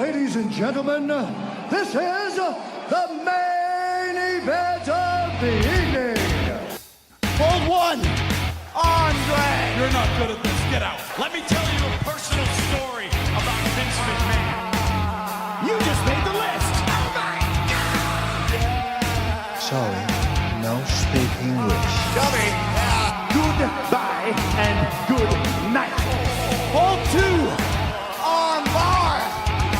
Ladies and gentlemen, this is the main event of the evening. Hold one. Andre. You're not good at this. Get out. Let me tell you a personal story about Vince McMahon. You just made the list. Oh my God. Sorry, no speak English. Dummy. Goodbye and good night. Hold two. On bar.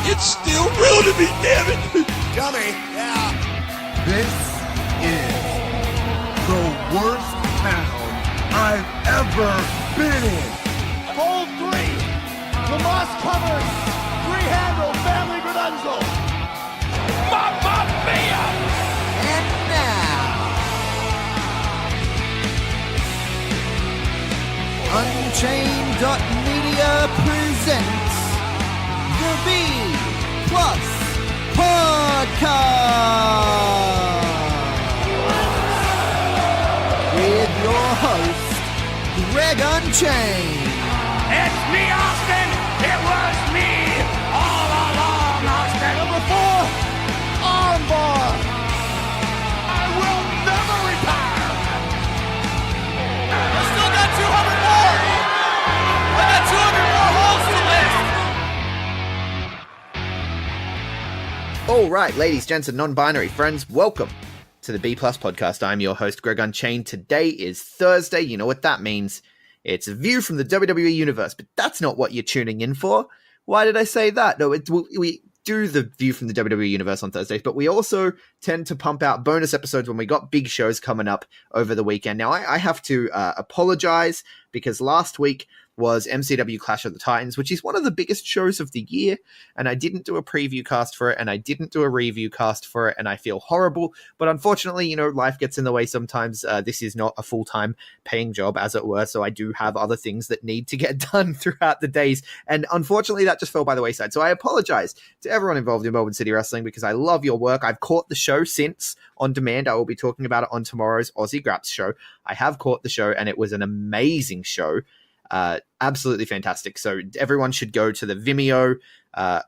It's still real to me, damn it. Dummy. This is the worst town I've ever been in. Hold three. Lamas covered. Three-handle family Gradunzel. Mamma mia. And now, Unchained.media presents the B Plus Podcast with your host, Greg Unchained. It's me, Austin. It was me all along, Austin. Number 4, armbar. I will never retire. I still got 200 more. I got 200 more holes to list. All right, ladies, gents, and non-binary friends, welcome to the B Plus Podcast. I'm your host, Greg Unchained. Today is Thursday. You know what that means. It's a view from the WWE Universe, but that's not what you're tuning in for. Why did I say that? No, we do the view from the WWE Universe on Thursdays, but we also tend to pump out bonus episodes when we got big shows coming up over the weekend. Now, I have to apologize because last week was MCW Clash of the Titans, which is one of the biggest shows of the year, and I didn't do a preview cast for it, and I didn't do a review cast for it, and I feel horrible, but unfortunately, you know, life gets in the way sometimes. This is not a full-time paying job, as it were, so I do have other things that need to get done throughout the days, and unfortunately, that just fell by the wayside, so I apologize to everyone involved in Melbourne City Wrestling, because I love your work. I've caught the show since on demand. I will be talking about it on tomorrow's Aussie Graps show. I have caught the show, and it was an amazing show. Absolutely fantastic. So everyone should go to the Vimeo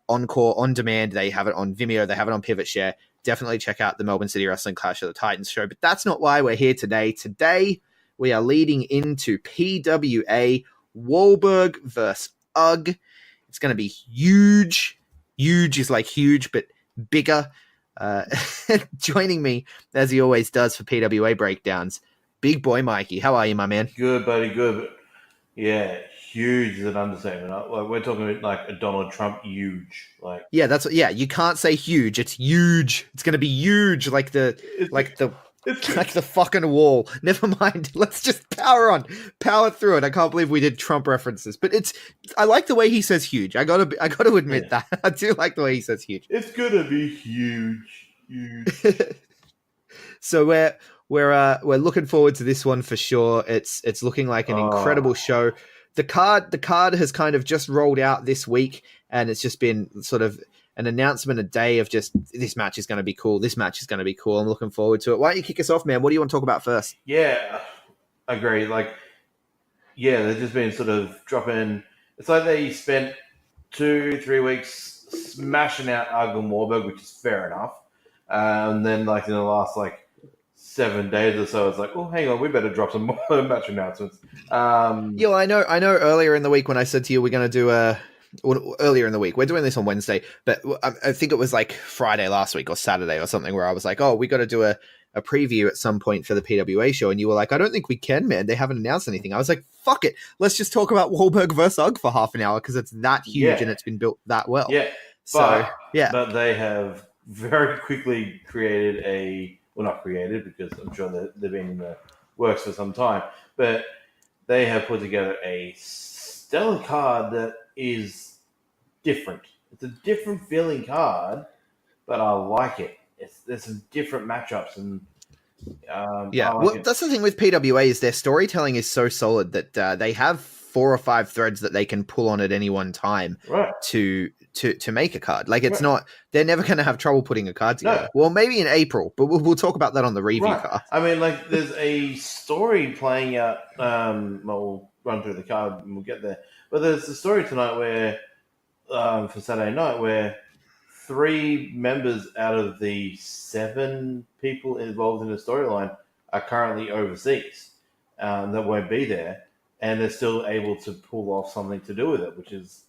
Encore on demand. They have it on Vimeo. They have it on Pivot Share. Definitely check out the Melbourne City Wrestling Clash of the Titans show. But that's not why we're here today. Today, we are leading into PWA Wahlberg versus UGG. It's going to be huge. Huge is like huge, but bigger. Joining me, as he always does for PWA breakdowns, big boy Mikey. How are you, my man? Good, buddy, good. Yeah, huge is an understatement. Like, we're talking like a Donald Trump huge. Like, yeah, you can't say huge. It's huge. It's going to be huge, like the fucking wall. Never mind. Let's just power through it. I can't believe we did Trump references, but I like the way he says huge. I gotta admit that. I do like the way he says huge. It's gonna be huge. So we're looking forward to this one for sure. It's looking like an incredible show. The card has kind of just rolled out this week, and it's just been sort of an announcement a day of just this match is going to be cool. This match is going to be cool. I'm looking forward to it. Why don't you kick us off, man? What do you want to talk about first? Yeah, I agree. Like, yeah, they've just been sort of dropping. It's like they spent 2-3 weeks smashing out UGG and Wahlberg, which is fair enough. And then, like, in the last 7 days or so, it's like, oh, hang on, we better drop some more match announcements. Yeah, I know. Earlier in the week when I said to you we're going to do earlier in the week, we're doing this on Wednesday, but I think it was like Friday last week or Saturday or something where I was like, oh, we got to do a preview at some point for the PWA show, and you were like, I don't think we can, man. They haven't announced anything. I was like, fuck it, let's just talk about Wahlberg versus UGG for half an hour because it's that huge and it's been built that well. Yeah, but they have very quickly created not created because I'm sure they've been in the works for some time, but they have put together a stellar card that is different. It's a different feeling card, but I like it. There's some different matchups and that's the thing with PWA is their storytelling is so solid that they have 4 or 5 threads that they can pull on at any one time to make a card. Like it's not, they're never going to have trouble putting a card together. No. Well, maybe in April, but we'll talk about that on the review card. I mean, like there's a story playing out. We'll run through the card and we'll get there. But there's a story tonight where, for Saturday night, where 3 members out of the 7 people involved in the storyline are currently overseas that won't be there, and they're still able to pull off something to do with it, which is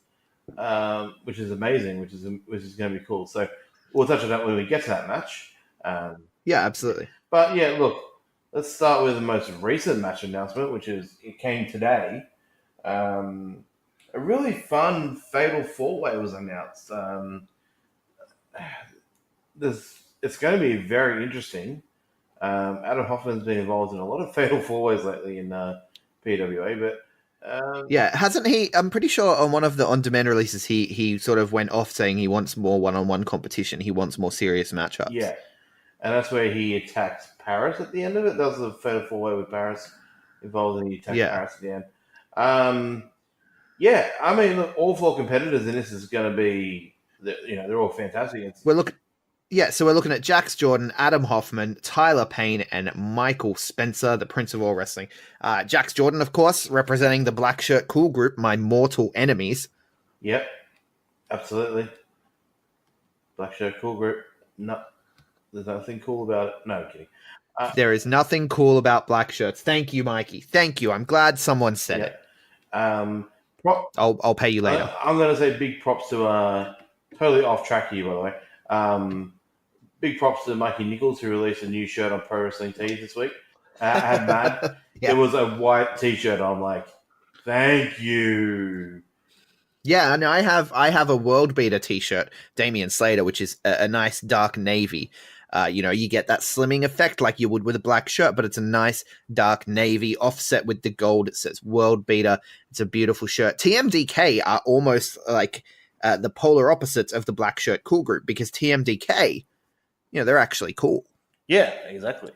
amazing, which is going to be cool. So we'll touch on that when we get to that match. Yeah, absolutely. But yeah, look, let's start with the most recent match announcement, which it came today. A really fun Fatal 4-Way was announced. It's going to be very interesting. Adam Hoffman's been involved in a lot of Fatal 4-Ways lately in PWA, but yeah, hasn't he? I'm pretty sure on one of the on-demand releases, he sort of went off saying he wants more one-on-one competition. He wants more serious matchups. Yeah, and that's where he attacked Paris at the end of it. That was the Fatal 4-Way with Paris involved, and he attacked Paris at the end. Yeah, I mean, look, all 4 competitors in this is going to be, they're all fantastic. We're looking at Jax Jordan, Adam Hoffman, Tyler Payne, and Michael Spencer, the Prince of All Wrestling. Jax Jordan, of course, representing the Black Shirt Cool Group, my mortal enemies. Yep, absolutely. Black Shirt Cool Group. No, there's nothing cool about it. No, I'm kidding. There is nothing cool about black shirts. Thank you, Mikey. Thank you. I'm glad someone said it. I'll pay you later. I'm going to say big props to totally off track here, by the way. Big props to Mikey Nichols, who released a new shirt on Pro Wrestling Tees this week. I had mad. Yeah. It was a white T-shirt. I'm like, thank you. Yeah, and I have a World Beater T-shirt, Damian Slater, which is a nice dark navy. You get that slimming effect like you would with a black shirt, but it's a nice dark navy offset with the gold. It says World Beater. It's a beautiful shirt. TMDK are almost like the polar opposites of the Black Shirt Cool Group, because TMDK, they're actually cool. Yeah, exactly.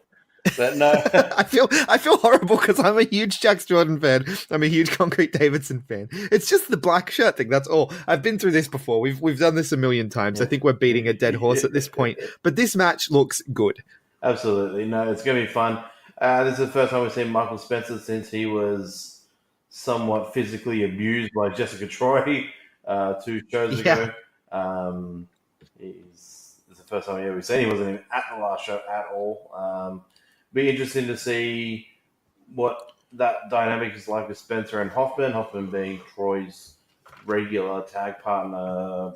But no, I feel horrible because I'm a huge Jax Jordan fan. I'm a huge Concrete Davidson fan. It's just the black shirt thing. That's all. I've been through this before. We've done this a million times. I think we're beating a dead horse at this point. But this match looks good. Absolutely. No, it's going to be fun. This is the first time we've seen Michael Spencer since he was somewhat physically abused by Jessica Troy 2 shows ago. It's the first time we've seen. He wasn't even at the last show at all. Be interesting to see what that dynamic is like with Spencer and Hoffman. Hoffman being Troy's regular tag partner,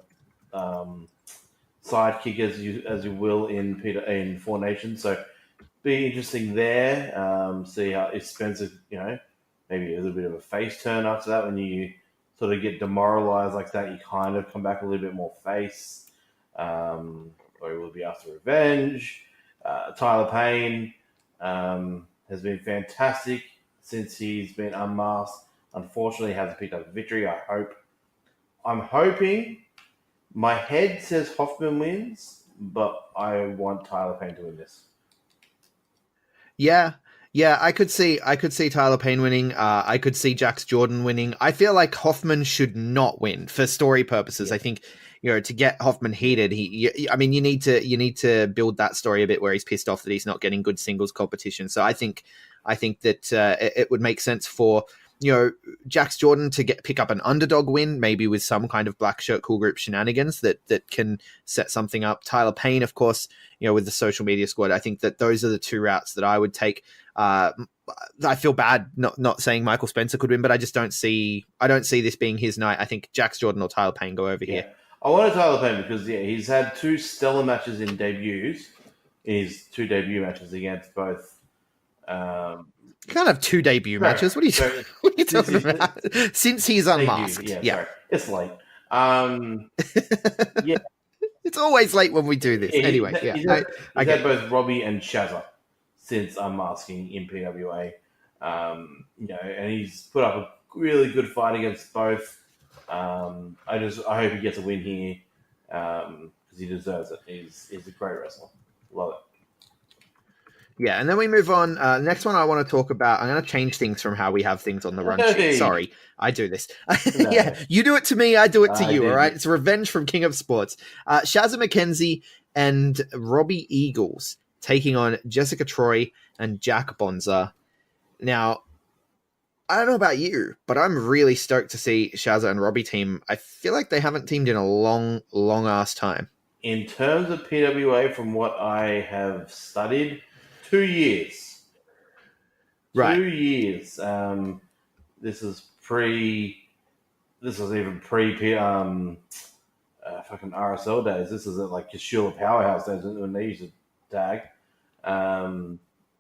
sidekick, as you will in Four Nations. So be interesting there. See how if Spencer, maybe a little bit of a face turn after that. When you sort of get demoralized like that, you kind of come back a little bit more face, or he will be after revenge. Tyler Payne has been fantastic since he's been unmasked. Unfortunately, hasn't picked up a victory. I'm hoping. My head says Hoffman wins, but I want Tyler Payne to win this. Yeah, I could see Tyler Payne winning. I could see Jax Jordan winning. I feel like Hoffman should not win for story purposes. Yeah. I think to get Hoffman heated, you need to build that story a bit where he's pissed off that he's not getting good singles competition. So I think that it would make sense for Jax Jordan to pick up an underdog win, maybe with some kind of Black Shirt Cool Group shenanigans that can set something up. Tyler Payne, of course, with the social media squad. I think that those are the 2 routes that I would take. I feel bad not saying Michael Spencer could win, but I don't see this being his night. I think Jax Jordan or Tyler Payne go over here. I wanted Tyler Payne because he's had 2 stellar matches in debuts. His 2 debut matches against both. You can't have 2 debut matches. What are you talking about? Since he's unmasked. Sorry. It's late. Yeah. It's always late when we do this. Anyway, he's had both Robbie and Shazza since unmasking in PWA. And he's put up a really good fight against both. I hope he gets a win here because he deserves it. He's a great wrestler. Love it. Yeah, and then we move on. Next one I want to talk about, I'm going to change things from how we have things on the run sheet. Sorry, I do this. No. Yeah, you do it to me, I do it to you, all right? It's revenge from King of Sports. Shazza McKenzie and Robbie Eagles taking on Jessica Troy and Jack Bonza. Now, I don't know about you, but I'm really stoked to see Shazza and Robbie team. I feel like they haven't teamed in a long, long-ass time. in terms of PWA, from what I have studied, 2 years. Right. 2 years. This is even pre fucking RSL days. This is at like Kashula Powerhouse days when they used to tag.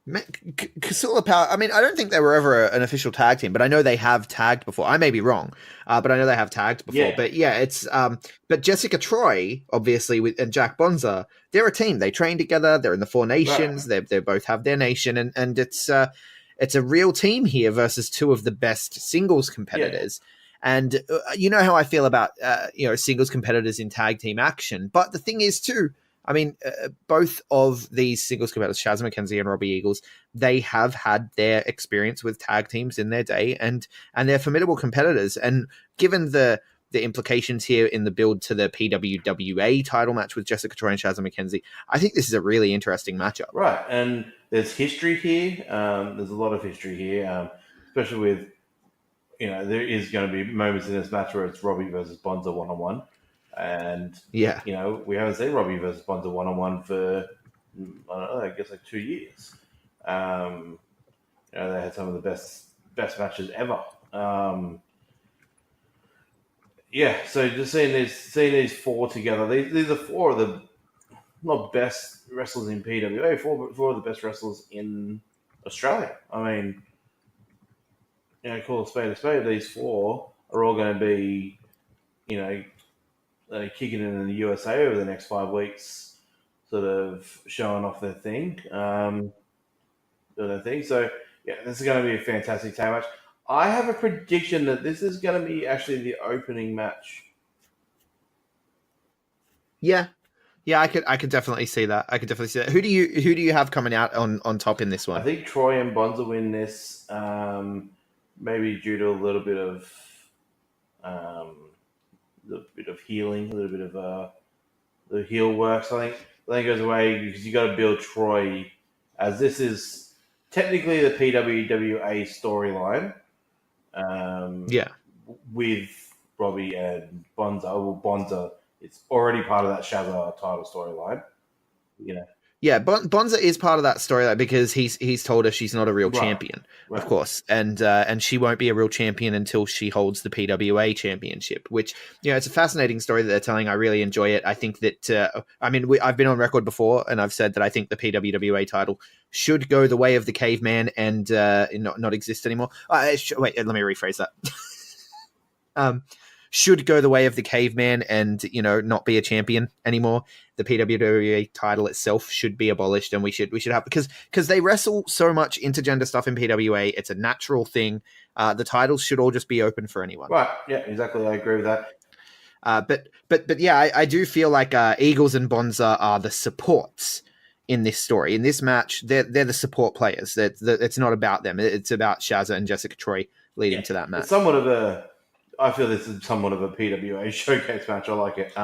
Kasula Power. I mean, I don't think they were ever an official tag team, but I know they have tagged before. I may be wrong, but I know they have tagged before. Yeah. But yeah, it's but Jessica Troy, obviously, and Jack Bonza, they're a team. They train together. They're in the Four Nations. Right. They both have their nation, and it's a real team here versus two of the best singles competitors. Yeah. And you know how I feel about singles competitors in tag team action. But the thing is too, I mean, both of these singles competitors, Shazza McKenzie and Robbie Eagles, they have had their experience with tag teams in their day, and they're formidable competitors. And given the implications here in the build to the PWWA title match with Jessica Troy and Shazza McKenzie, I think this is a really interesting matchup. Right, and there's history here. There's a lot of history here, especially with, there is going to be moments in this match where it's Robbie versus Bonza one-on-one. And, we haven't seen Robbie versus Bonza one-on-one for, I don't know, I guess like 2 years. They had some of the best matches ever. So just seeing these four together, these are four of the not best wrestlers in PWA, four of the best wrestlers in Australia. I mean, call a spade. These four are all going to be, kicking in the USA over the next 5 weeks, sort of showing off their thing. So, this is going to be a fantastic tag match. I have a prediction that this is going to be actually the opening match. Yeah, I could definitely see that. Who do you have coming out on top in this one? I think Troy and Bonza win this, maybe due to a little bit of healing, a little bit of the heel work. So I think it goes away because you got to build Troy, as this is technically the PWWA storyline. With Robbie and Bonza. Well, Bonza, it's already part of that Shazza title storyline. Yeah, Bonza is part of that storyline because he's told her she's not a real champion, of course, and she won't be a real champion until she holds the PWA championship. Which it's a fascinating story that they're telling. I really enjoy it. I think that I've been on record before, and I've said that I think the PWWA title should go the way of the caveman and not exist anymore. Wait, let me rephrase that. Should go the way of the caveman and not be a champion anymore. The PWWA title itself should be abolished, and we should have, because they wrestle so much intergender stuff in PWA. It's a natural thing. The titles should all just be open for anyone. Right? Yeah, exactly. I agree with that. But yeah, I do feel like Eagles and Bonza are the supports in this story. In this match, they're the support players. It's not about them. It's about Shazza and Jessica Troy leading to that match. It's I feel this is somewhat of a PWA showcase match. I like it.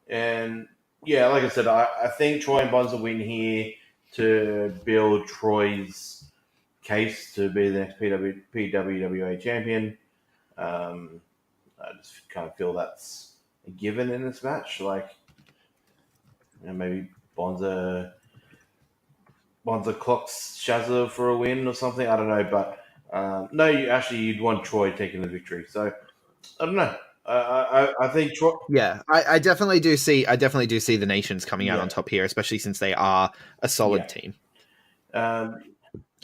And yeah, like I said, I think Troy and Bonza win here to build Troy's case to be the next PWWA champion. I just kind of feel that's a given in this match. Like, maybe Bonza clocks Shazza for a win or something. I don't know, but no, you'd want Troy taking the victory. So I don't know. I think Troy. Yeah, I definitely do see. The nations coming out on top here, especially since they are a solid team. I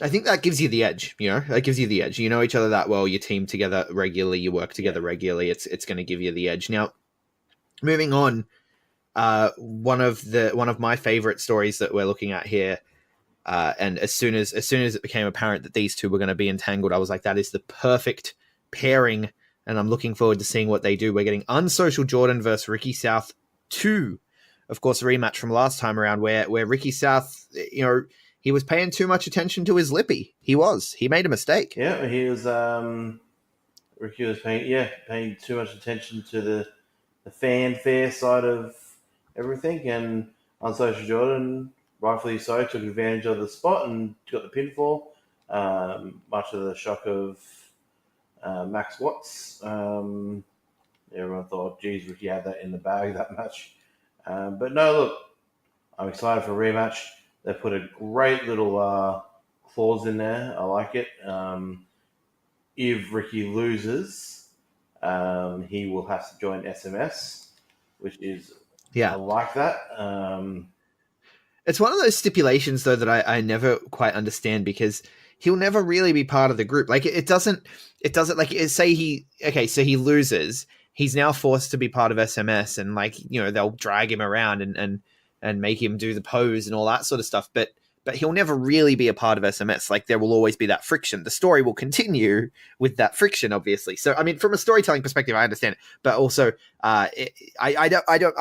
think that gives you the edge. That gives you the edge. You know each other that well. You team together regularly. You work together regularly. It's going to give you the edge. Now, moving on. One of my favorite stories that we're looking at here. And as soon as it became apparent that these two were going to be entangled, I was like, that is the perfect pairing, and I'm looking forward to seeing what they do. We're getting Unsocial Jordan versus Ricky South 2. Of course, a rematch from last time around where Ricky South, he was paying too much attention to his lippy. He made a mistake. Yeah, he was, Ricky was paying too much attention to the fanfare side of everything, and Unsocial Jordan, rightfully so, took advantage of the spot and got the pinfall, much to the shock of Max Watts. Everyone thought, geez, Ricky had that in the bag that much. But no, look, I'm excited for a rematch. They put a great little clause in there. I like it. If Ricky loses, he will have to join SMS, which is I like that. It's one of those stipulations, though, that I never quite understand, because he'll never really be part of the group. Like, it doesn't like, say so he loses, he's now forced to be part of SMS, and like, you know, they'll drag him around and make him do the pose and all that sort of stuff. But he'll never really be a part of SMS. Like, there will always be that friction. The story will continue with that friction, obviously. So, I mean, from a storytelling perspective, I understand it, but also, I'm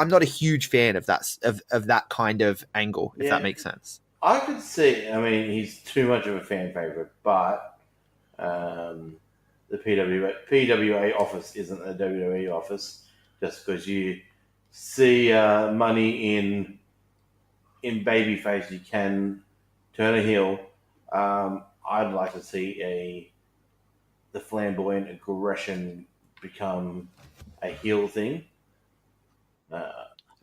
not a huge fan of that kind of angle, if that makes sense. I could see. I mean, he's too much of a fan favorite, but the PWA office isn't a WWE office. Just because you see money in babyface, you can turn a heel. I'd like to see the flamboyant aggression become a heel thing.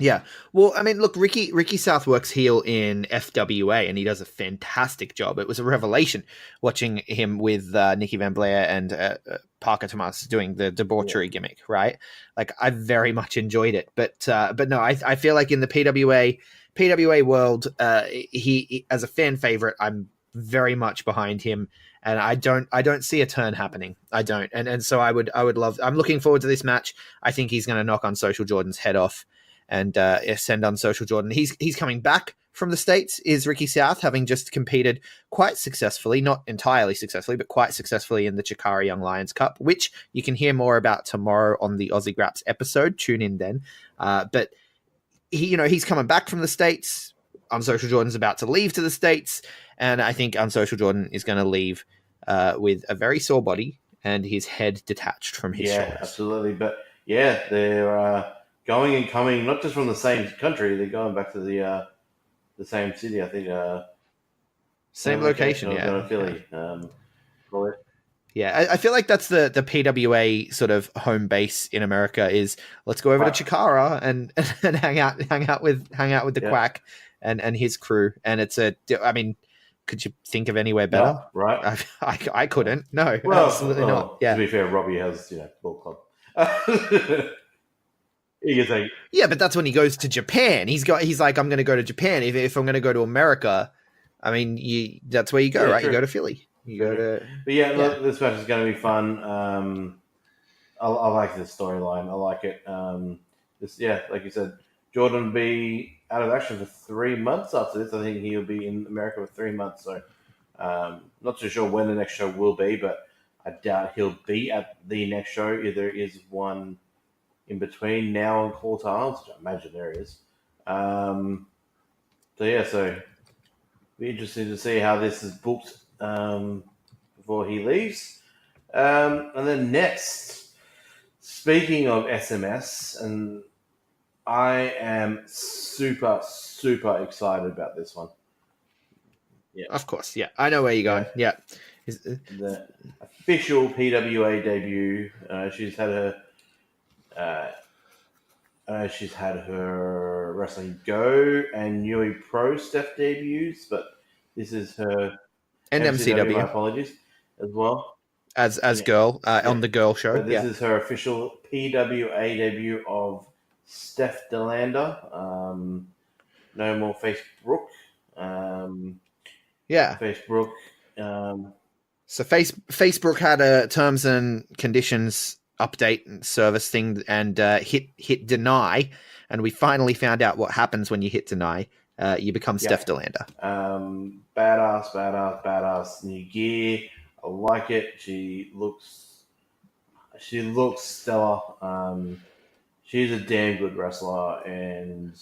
Yeah. Well, I mean, look, Ricky South works heel in FWA, and he does a fantastic job. It was a revelation watching him with Nikki Van Blair and Parker Tomas doing the debauchery gimmick, right? Like, I very much enjoyed it. But no, I feel like in the PWA world, he as a fan favorite, I'm very much behind him, and I don't see a turn happening. I don't, and so I would love. I'm looking forward to this match. I think he's going to knock Unsocial Jordan's head off and send Unsocial Jordan. He's coming back from the States, is Ricky South, having just competed quite successfully, not entirely successfully, but quite successfully in the Chikara Young Lions Cup, which you can hear more about tomorrow on the Aussie Graps episode. Tune in then. But he's coming back from the States. Unsocial Jordan's about to leave to the States, and I think Unsocial Jordan is going to leave with a very sore body and his head detached from his shoulders. Absolutely. But yeah, they're going and coming, not just from the same country. They're going back to the same city. I think same location. Yeah, Philly. Yeah, I feel like that's the PWA sort of home base in America. Is let's go over to Chikara and hang out with the Quack and his crew. And I mean, could you think of anywhere better? No, right? I couldn't. No, well, absolutely not. Yeah. To be fair, Robbie has Bull Club. Yeah, but that's when he goes to Japan. He's like, I'm going to go to Japan. If I'm going to go to America, I mean, that's where you go, right? True. You go to Philly. You go to. But look, this match is going to be fun. I like this storyline. I like it. Like you said, Jordan will be out of action for 3 months after this. I think he'll be in America for 3 months. So, not too sure when the next show will be, but I doubt he'll be at the next show. If there is one in between now and Court Arms, which I imagine there is. So be interesting to see how this is booked before he leaves. And then next, speaking of SMS, and I am super, super excited about this one. Yeah, of course. Yeah, I know where you're going. Yeah, the official PWA debut. She's had her Wrestling Go and Nui Pro Steph debuts, but this is her MCW. My apologies as well. As girl on the girl show. But this is her official PWA debut of Steph DeLander. No more Facebook. Facebook. So Facebook had a terms and conditions update and service thing, and hit deny, and we finally found out what happens when you hit deny. You become Steph DeLander. Badass new gear. I like it. She looks stellar. She's a damn good wrestler, and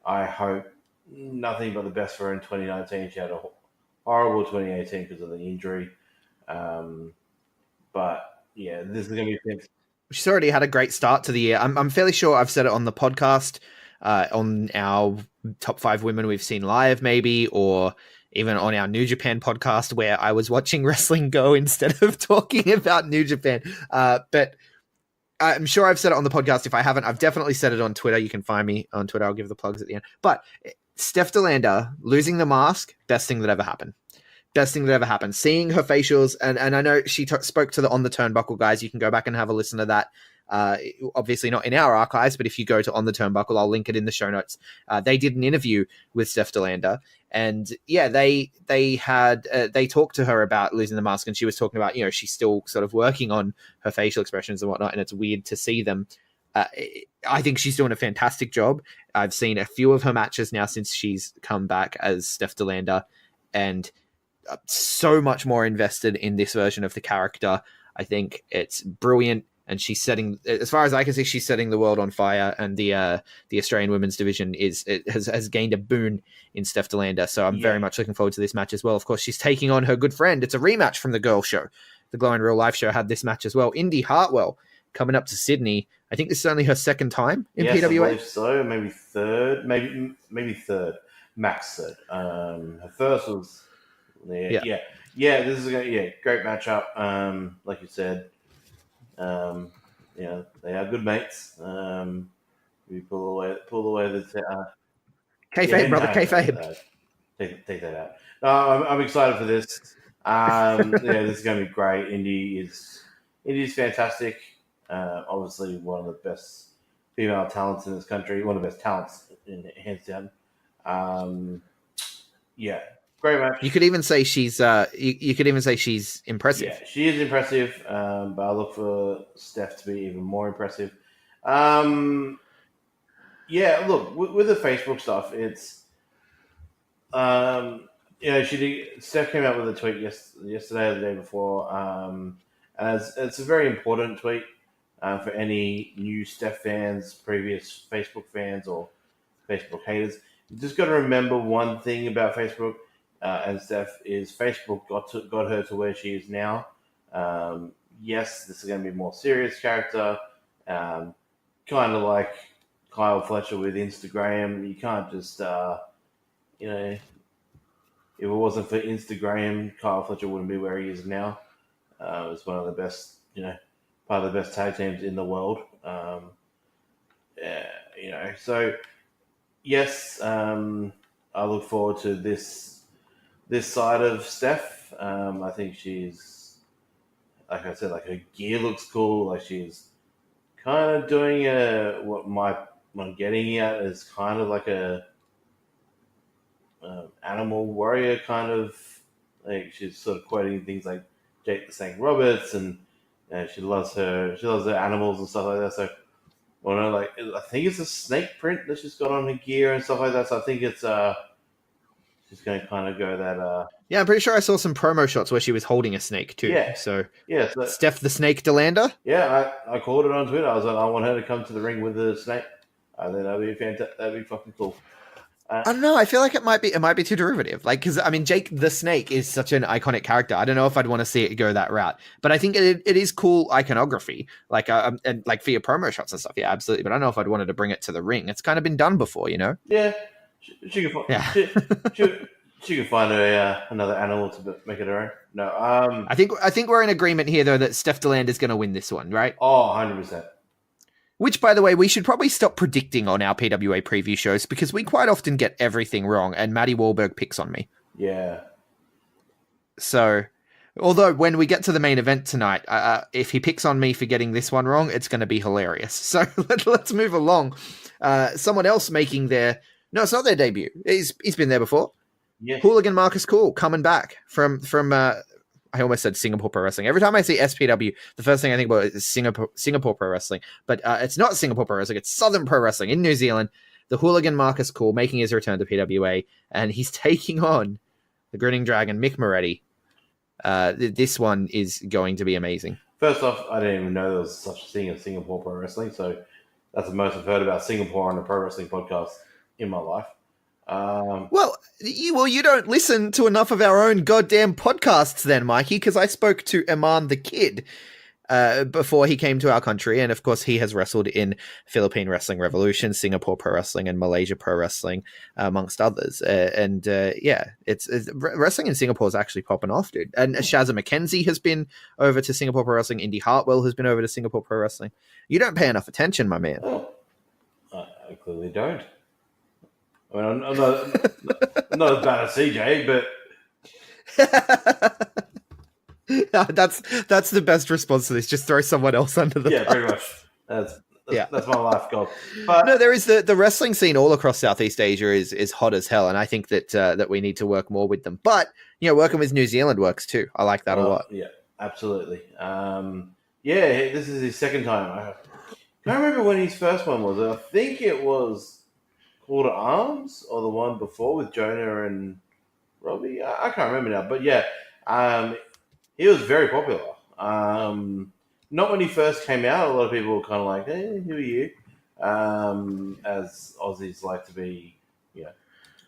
I hope nothing but the best for her in 2019. She had a horrible 2018 because of the injury. But yeah, this is going to be fantastic. She's already had a great start to the year. I'm fairly sure I've said it on the podcast, on our top 5 women we've seen live, maybe, or even on our New Japan podcast where I was watching Wrestling Go instead of talking about New Japan. But I'm sure I've said it on the podcast. If I haven't, I've definitely said it on Twitter. You can find me on Twitter. I'll give the plugs at the end. But Steph DeLander losing the mask, best thing that ever happened. Best thing that ever happened. Seeing her facials, and I know she spoke to the On The Turnbuckle guys. You can go back and have a listen to that. Obviously not in our archives, but if you go to On The Turnbuckle, I'll link it in the show notes. They did an interview with Steph DeLander, and yeah, they talked to her about losing the mask, and she was talking about, she's still sort of working on her facial expressions and whatnot, and it's weird to see them. I think she's doing a fantastic job. I've seen a few of her matches now since she's come back as Steph DeLander, and so much more invested in this version of the character. I think it's brilliant, and she's setting, as far as I can see, she's setting the world on fire, and the Australian women's division has gained a boon in Steph DeLander. So I'm very much looking forward to this match as well. Of course, she's taking on her good friend. It's a rematch from the Girl Show. The Glow in Real Life show had this match as well. Indy Hartwell coming up to Sydney. I think this is only her second time in PWA. I believe so. Maybe third. Maybe third. Max third. Her first was. Yeah. This is a great matchup. Like you said, they are good mates. We pull away the kayfabe, brother, kayfabe. Take that out. No, I'm excited for this. This is going to be great. Indy is fantastic. Obviously, one of the best female talents in this country. One of the best talents, hands down. Great match. You could even say she's. You could even say she's impressive. Yeah, she is impressive. But I look for Steph to be even more impressive. Look, with the Facebook stuff, it's. Steph came out with a tweet yesterday or the day before, and it's a very important tweet for any new Steph fans, previous Facebook fans, or Facebook haters. You just got to remember one thing about Facebook. And Steph is Facebook got her to where she is now. Yes, this is going to be a more serious character, kind of like Kyle Fletcher with Instagram. You can't just, if it wasn't for Instagram, Kyle Fletcher wouldn't be where he is now. It's one of the best, part of the best tag teams in the world. So yes, I look forward to this side of Steph. I think she's, like I said, like her gear looks cool. Like she's kind of doing what I'm getting at is kind of like a animal warrior kind of. Like she's sort of quoting things like Jake the Snake Roberts, and she loves her animals and stuff like that. So, I think it's a snake print that she's got on her gear and stuff like that. So I think it's she's going to kind of go that. Yeah, I'm pretty sure I saw some promo shots where she was holding a snake too. Yeah. So So Steph the Snake DeLander. Yeah, I called it on Twitter. I was like, I want her to come to the ring with the snake. I think that'd be fantastic. That'd be fucking cool. I don't know. I feel like it might be too derivative. Like, because I mean, Jake the Snake is such an iconic character. I don't know if I'd want to see it go that route. But I think it is cool iconography, like and like for your promo shots and stuff. Yeah, absolutely. But I don't know if I'd wanted to bring it to the ring. It's kind of been done before, Yeah, she can find. Yeah. She can find another animal to make it her own. No, I think we're in agreement here though that Steph DeLander is going to win this one, right? Oh, 100%. Which, by the way, we should probably stop predicting on our PWA preview shows because we quite often get everything wrong, and Matty Wahlberg picks on me. Yeah. So, although when we get to the main event tonight, if he picks on me for getting this one wrong, it's going to be hilarious. So let's move along. Someone else making no, it's not their debut. He's been there before. Yeah. Hooligan Marcus Cool coming back from I almost said Singapore Pro Wrestling. Every time I see SPW, the first thing I think about is Singapore Pro Wrestling. But it's not Singapore Pro Wrestling. It's Southern Pro Wrestling in New Zealand. The Hooligan Marcus Cool making his return to PWA. And he's taking on the Grinning Dragon, Mick Moretti. This one is going to be amazing. First off, I didn't even know there was such a thing as Singapore Pro Wrestling. So that's the most I've heard about Singapore on a pro wrestling podcast in my life. Well, you don't listen to enough of our own goddamn podcasts then, Mikey, because I spoke to Iman the Kid, before he came to our country. And of course, he has wrestled in Philippine Wrestling Revolution, Singapore Pro Wrestling, and Malaysia Pro Wrestling, amongst others. It's wrestling in Singapore is actually popping off, dude. And Shazza McKenzie has been over to Singapore Pro Wrestling. Indy Hartwell has been over to Singapore Pro Wrestling. You don't pay enough attention, my man. Oh, I clearly don't. I mean, I'm not as bad as CJ, but That's the best response to this. Just throw someone else under the bus. Pretty much. That's my life goal. But no, there is the wrestling scene all across Southeast Asia is hot as hell, and I think that we need to work more with them. But working with New Zealand works too. I like that a lot. Yeah, absolutely. This is his second time. I can't remember when his first one was. I think it was Call to Arms or the one before with Jonah and Robbie. I can't remember now, but he was very popular. Not when he first came out. A lot of people were kind of like, "Hey, who are you?" As Aussies like to be,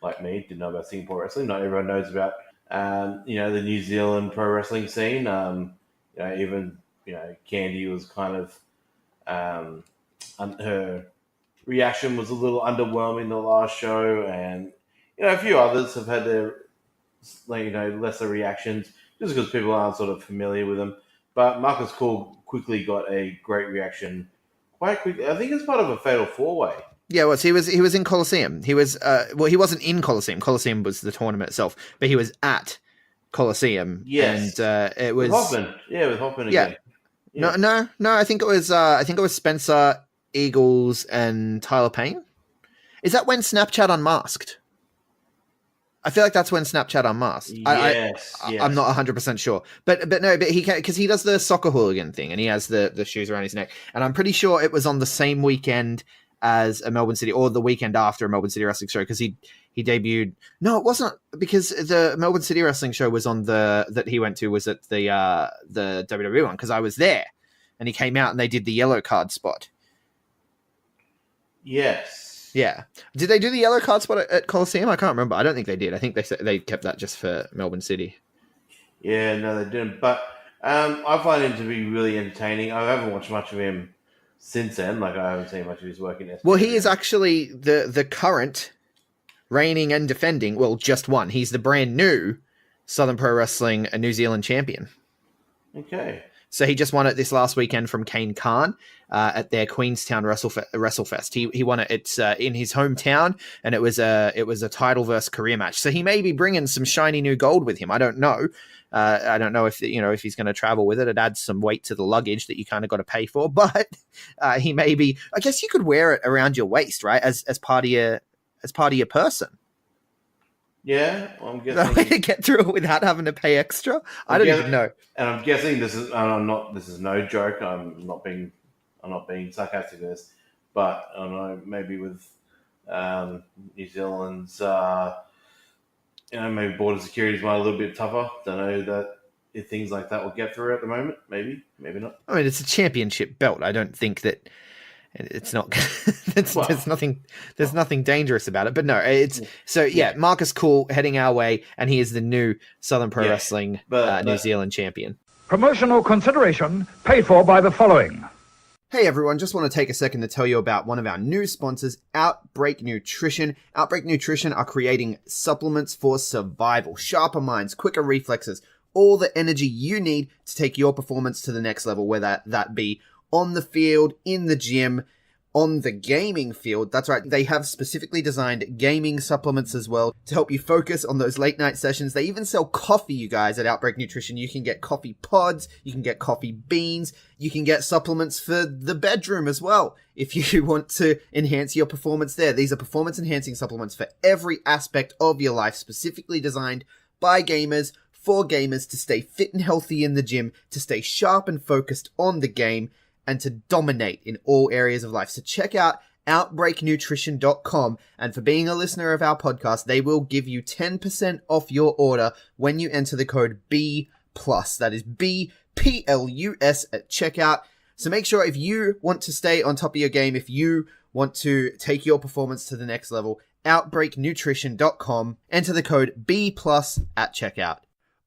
like me, didn't know about Singapore wrestling. Not everyone knows about, the New Zealand pro wrestling scene. Even Candy was kind of, her reaction was a little underwhelming the last show, and a few others have had their, lesser reactions. Just because people aren't sort of familiar with him. But Marcus Cool quickly got a great reaction quite quickly. I think it's part of a Fatal 4-Way. Yeah, he was in Coliseum. He was he wasn't in Coliseum. Coliseum was the tournament itself, but he was at Coliseum. Yes, and it was with Hoffman. Yeah, with Hoffman yeah. again. Yeah. No. I think it was Spencer, Eagles, and Tyler Payne. Is that when Snapchat unmasked? I feel like that's when Snapchat unmasked. Yes. I'm not 100% sure, but he can, because he does the soccer hooligan thing and he has the shoes around his neck, and I'm pretty sure it was on the same weekend as a Melbourne City, or the weekend after a Melbourne City wrestling show, because he debuted. No, it wasn't, because the Melbourne City wrestling show was on that he went to was at the WWE one, because I was there, and he came out and they did the yellow card spot. Yes. Yeah. Did they do the yellow card spot at Coliseum? I can't remember. I don't think they did. I think they kept that just for Melbourne City. Yeah, no, they didn't. But I find him to be really entertaining. I haven't watched much of him since then. Like, I haven't seen much of his work in SPW. Well, he is actually the current reigning and defending, well, just one. He's the brand new Southern Pro Wrestling New Zealand champion. Okay. So he just won it this last weekend from Kane Khan at their Queenstown WrestleFest. He won it. It's in his hometown, and it was a title versus career match. So he may be bringing some shiny new gold with him. I don't know. I don't know if he's going to travel with it. It adds some weight to the luggage that you kind of got to pay for. But he may be. I guess you could wear it around your waist, right, as part of your person. Yeah, well, I'm The guessing. way to get through it without having to pay extra. I don't even know. And I'm guessing this is. This is no joke. I'm not being sarcastic with this, but I don't know. Maybe with New Zealand's, maybe border security is a little bit tougher. Don't know that if things like that will get through at the moment. Maybe not. I mean, it's a championship belt. I don't think that it's not. There's nothing dangerous about it. But no, it's so yeah. Marcus Cool heading our way, and he is the new Southern Pro Wrestling New Zealand champion. Promotional consideration paid for by the following. Hey everyone, just want to take a second to tell you about one of our new sponsors, Outbreak Nutrition. Outbreak Nutrition are creating supplements for survival, sharper minds, quicker reflexes, all the energy you need to take your performance to the next level, whether that be on the field, in the gym, on the gaming field. That's right, they have specifically designed gaming supplements as well to help you focus on those late night sessions. They even sell coffee, you guys, at Outbreak Nutrition. You can get coffee pods, you can get coffee beans, you can get supplements for the bedroom as well if you want to enhance your performance there. These are performance enhancing supplements for every aspect of your life, specifically designed by gamers, for gamers, to stay fit and healthy in the gym, to stay sharp and focused on the game, and to dominate in all areas of life. So check out OUTBREAKNUTRITION.com, and for being a listener of our podcast, they will give you 10% off your order when you enter the code B+. That is BPLUS at checkout. So make sure, if you want to stay on top of your game, if you want to take your performance to the next level, OUTBREAKNUTRITION.com, enter the code B+ at checkout.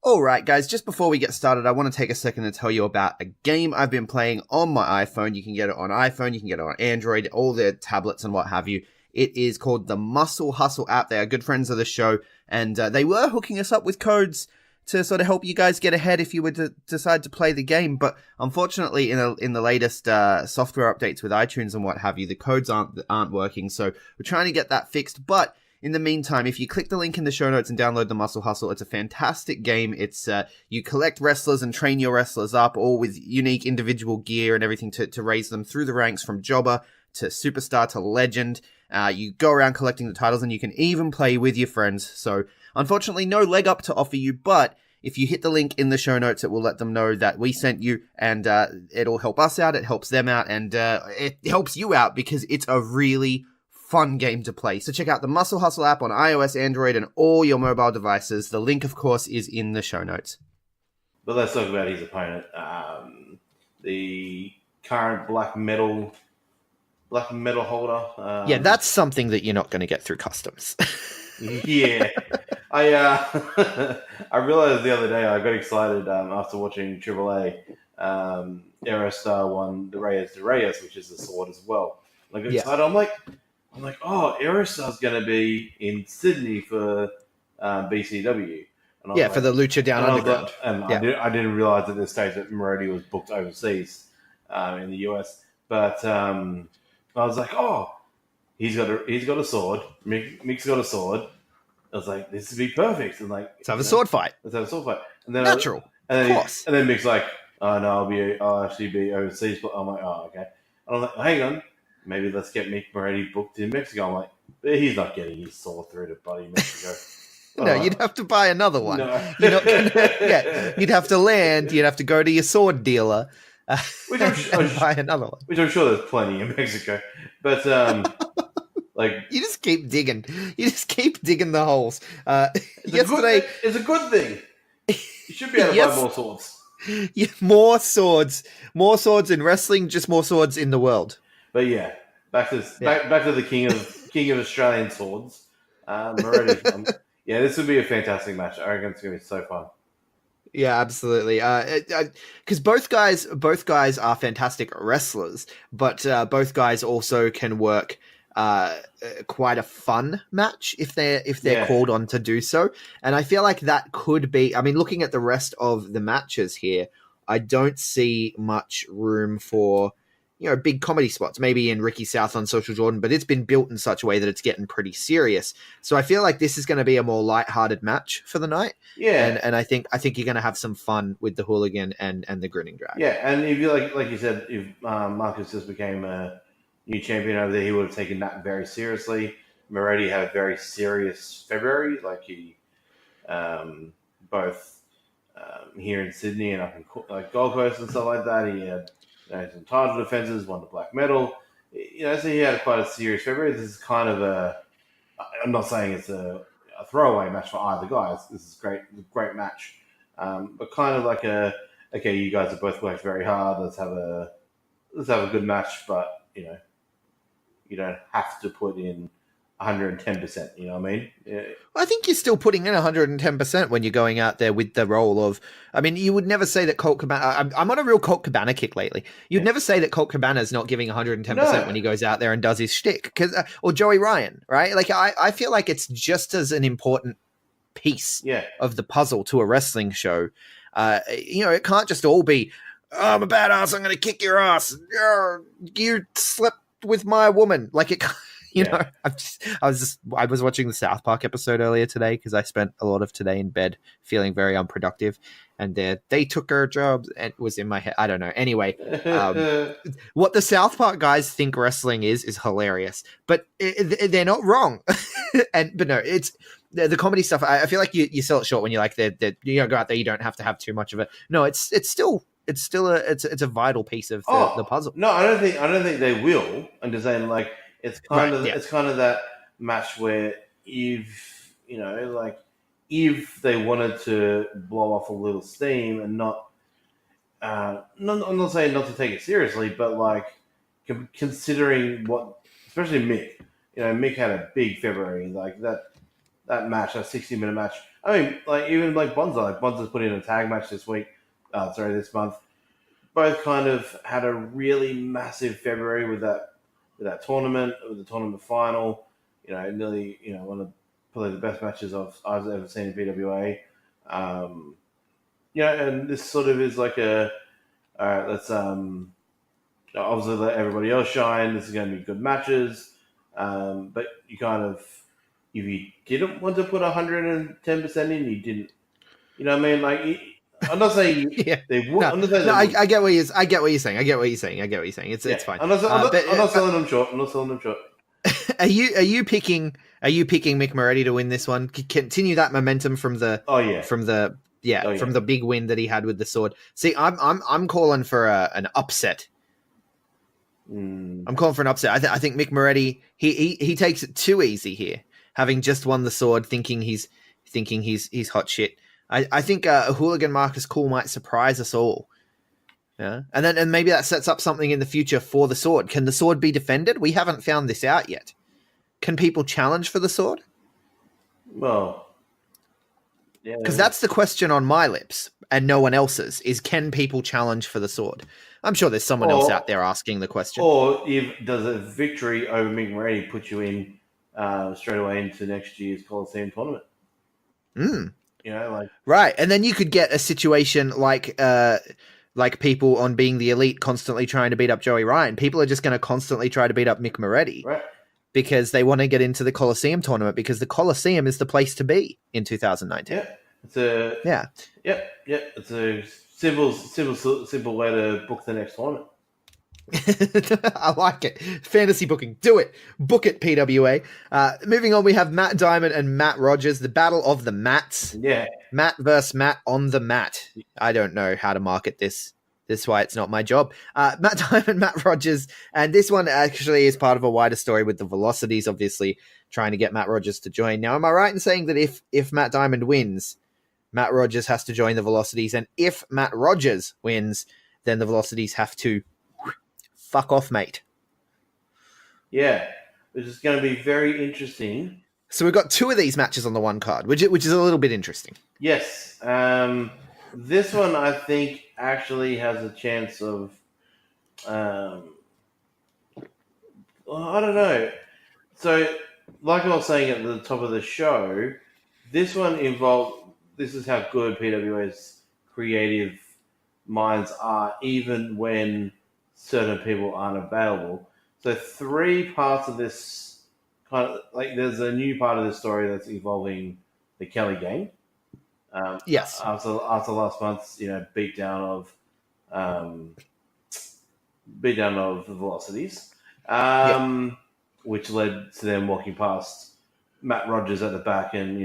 All right, guys, just before we get started, I want to take a second to tell you about a game I've been playing on my iPhone. You can get it on iPhone, you can get it on Android, all the tablets and what have you. It is called the Muscle Hustle app. They are good friends of the show, and they were hooking us up with codes to sort of help you guys get ahead if you were to decide to play the game. But unfortunately, in the latest software updates with iTunes and what have you, the codes aren't working. So we're trying to get that fixed. But in the meantime, if you click the link in the show notes and download the Muscle Hustle, it's a fantastic game. It's you collect wrestlers and train your wrestlers up, all with unique individual gear and everything to raise them through the ranks from jobber to superstar to legend. You go around collecting the titles, and you can even play with your friends. So unfortunately, no leg up to offer you, but if you hit the link in the show notes, it will let them know that we sent you, and it'll help us out, it helps them out, and it helps you out because it's a really fun game to play. So check out the Muscle Hustle app on iOS, Android, and all your mobile devices. The link, of course, is in the show notes. But let's talk about his opponent. The current black medal holder. Yeah, that's something that you're not going to get through customs. Yeah. I realized the other day I got excited after watching PWA. Aerostar won the Reyes de Reyes, which is the sword as well. And I got excited. I'm like, oh, Aerostar's going to be in Sydney for BCW. And yeah, for the Lucha Down Underground. I didn't realize at this stage that Moretti was booked overseas in the US. But I was like, oh, he's got a sword. Mick's got a sword. I was like, this would be perfect. And like, let's have a sword fight. And then natural, of course. And then Mick's like, oh no, I'll actually be overseas. But I'm like, oh okay. And I'm like, hang on, maybe let's get Mick Moretti booked in Mexico. I'm like, but he's not getting his sword through to bloody Mexico. No, you'd have to buy another one. No. You're not gonna, you'd have to land. You'd have to go to your sword dealer and buy another one. Which I'm sure there's plenty in Mexico. But like, you just keep digging. You just keep digging the holes. Yesterday, it's a good thing. You should be able to buy more swords. Yeah, more swords in wrestling. Just more swords in the world. But yeah, back to the king of Australian swords, Moretti. Yeah, this would be a fantastic match. I reckon it's going to be so fun. Yeah, absolutely. Because both guys are fantastic wrestlers, but both guys also can work quite a fun match if they're called on to do so. And I feel like that could be. I mean, looking at the rest of the matches here, I don't see much room for big comedy spots, maybe in Ricky South on Social Jordan, but it's been built in such a way that it's getting pretty serious. So I feel like this is going to be a more lighthearted match for the night. Yeah. And I think you're going to have some fun with the Hooligan and the Grinning Dragon. Yeah, and if you like you said, if Marcus just became a new champion over there, he would have taken that very seriously. Moretti had a very serious February, like he both here in Sydney and up in Gold Coast and stuff like that. He had some title defenses, won the black medal. So he had quite a serious February. This is kind of I'm not saying it's a throwaway match for either guys. This is great match. But kind of like okay, you guys have both worked very hard. Let's have a good match, but you don't have to put in 110%. You know what I mean? Yeah. I think you're still putting in 110% when you're going out there with the role of. I mean, you would never say that Colt Cabana. I'm on a real Colt Cabana kick lately. You'd never say that Colt Cabana is not giving 110% when he goes out there and does his shtick, or Joey Ryan, right? Like I feel like it's just as an important piece of the puzzle to a wrestling show. It can't just all be, oh, I'm a badass, I'm going to kick your ass. You slept with my woman. Like it. I was watching the South Park episode earlier today because I spent a lot of today in bed feeling very unproductive, and they took her jobs, and it was in my head. I don't know. Anyway, what the South Park guys think wrestling is hilarious, but they're not wrong. But no, it's the comedy stuff. I feel like you sell it short when you're like, go out there. You don't have to have too much of it. No, it's still a vital piece of the puzzle. No, I don't think they will. I'm just saying, like. It's kind of that match where if they wanted to blow off a little steam and not I'm not saying not to take it seriously, but like considering what, especially Mick, Mick had a big February, like that match, that 60-minute match. I mean, like even like Bonza's put in a tag match this month. Both kind of had a really massive February with that tournament, with the tournament final. Nearly one of probably the best matches I've ever seen in PWA. And this sort of is like all right, let's obviously let everybody else shine. This is going to be good matches. But you kind of, if you didn't want to put 110% in, you didn't. You know what I mean? Like, I'm not saying they would. I get what you're saying. It's fine. I'm not selling them short. Are you picking Mick Moretti to win this one? Continue that momentum from the from the big win that he had with the sword. See, I'm calling for an upset. I'm calling for an upset. I think Mick Moretti he takes it too easy here, having just won the sword, thinking he's hot shit. I think a hooligan Marcus Cool might surprise us all. Yeah, and maybe that sets up something in the future for the sword. Can the sword be defended? We haven't found this out yet. Can people challenge for the sword? Well, yeah, because that's the question on my lips and no one else's. Is can people challenge for the sword? I'm sure there's someone else out there asking the question. Or does a victory over Mick Moretti put you in straight away into next year's Coliseum tournament? Right, and then you could get a situation like people on Being the Elite constantly trying to beat up Joey Ryan. People are just going to constantly try to beat up Mick Moretti, right? Because they want to get into the Coliseum tournament because the Coliseum is the place to be in 2019. Yeah, it's a simple way to book the next tournament. I like it. Fantasy booking. Do it. Book it, PWA. Moving on, we have Matt Diamond and Matt Rogers, the battle of the mats. Yeah. Matt versus Matt on the mat. I don't know how to market this. That's why it's not my job. Matt Diamond, Matt Rogers, and this one actually is part of a wider story with the Velocities, obviously, trying to get Matt Rogers to join. Now, am I right in saying that if Matt Diamond wins, Matt Rogers has to join the Velocities, and if Matt Rogers wins, then the Velocities have to fuck off, mate? Yeah, which is going to be very interesting. So we've got two of these matches on the one card, which is a little bit interesting. Yes. This one, I think, actually has a chance of... I don't know. So, like I was saying at the top of the show, this one involved... This is how good PWA's creative minds are, even when certain people aren't available. So 3 parts of this kind of like there's a new part of the story that's involving the Kelly gang. Yes. After last month's beatdown of the Velocities, which led to them walking past Matt Rogers at the back, and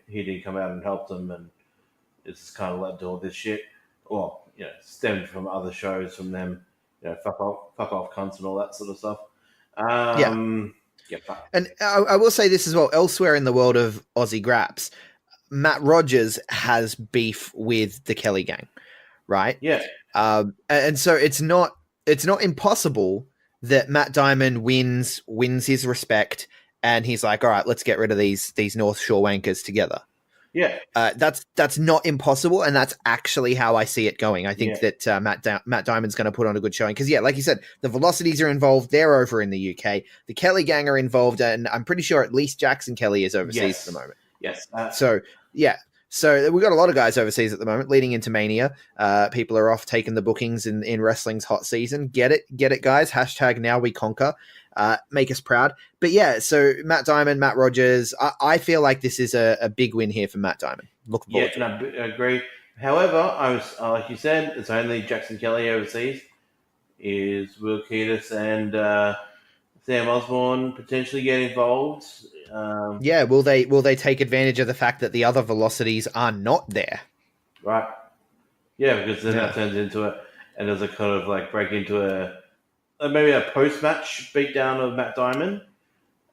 he didn't come out and help them, and it's kind of led to all this shit. Well, stemmed from other shows from them. Fuck off, cunts, and all that sort of stuff. And I will say this as well. Elsewhere in the world of Aussie Graps, Matt Rogers has beef with the Kelly gang, right? Yeah. And so it's not impossible that Matt Diamond wins his respect, and he's like, all right, let's get rid of these North Shore wankers together. Yeah. That's not impossible, and that's actually how I see it going. I think that Matt Diamond's going to put on a good showing because, like you said, the Velocities are involved. They're over in the UK. The Kelly gang are involved, and I'm pretty sure at least Jackson Kelly is overseas at the moment. Yes. So we've got a lot of guys overseas at the moment, leading into Mania. People are off taking the bookings in wrestling's hot season. Get it, guys. # now we conquer. Make us proud. But yeah, so Matt Diamond, Matt Rogers, I feel like this is a big win here for Matt Diamond. Looking forward to it. I agree. However, I was like you said, it's only Jackson Kelly overseas. Is Will Keatis and Sam Osborne potentially get involved? Will they take advantage of the fact that the other Velocities are not there? Right. Yeah, because then that turns into and there's a kind of like break into maybe a post-match beatdown of Matt Diamond.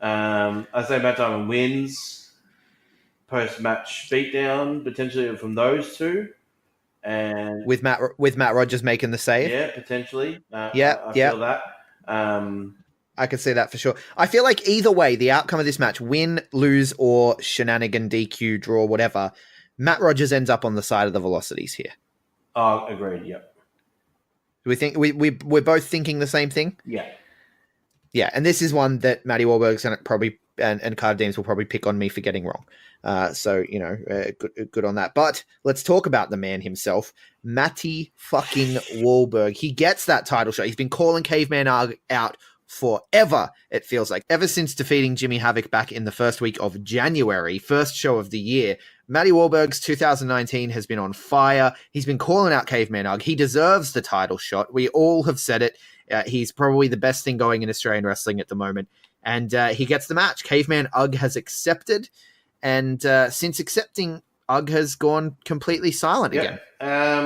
I say Matt Diamond wins. Post-match beatdown potentially from those two, and with Matt Rogers making the save. Yeah, potentially. I yeah. feel that. I could see that for sure. I feel like either way, the outcome of this match, win, lose, or shenanigan, DQ, draw, whatever, Matt Rogers ends up on the side of the velocities here. Oh, agreed. Yep. Do we think we're both thinking the same thing? Yeah. Yeah, and this is one that Matty Wahlberg's going to probably and Carter Deems will probably pick on me for getting wrong. So good on that. But let's talk about the man himself, Matty fucking Wahlberg. He gets that title shot. He's been calling Caveman out forever, it feels like. Ever since defeating Jimmy Havoc back in the first week of January, first show of the year, Matty Wahlberg's 2019 has been on fire. He's been calling out Caveman Ugg. He deserves the title shot. We all have said it. He's probably the best thing going in Australian wrestling at the moment. And he gets the match. Caveman Ugg has accepted. And since accepting, Ugg has gone completely silent again. I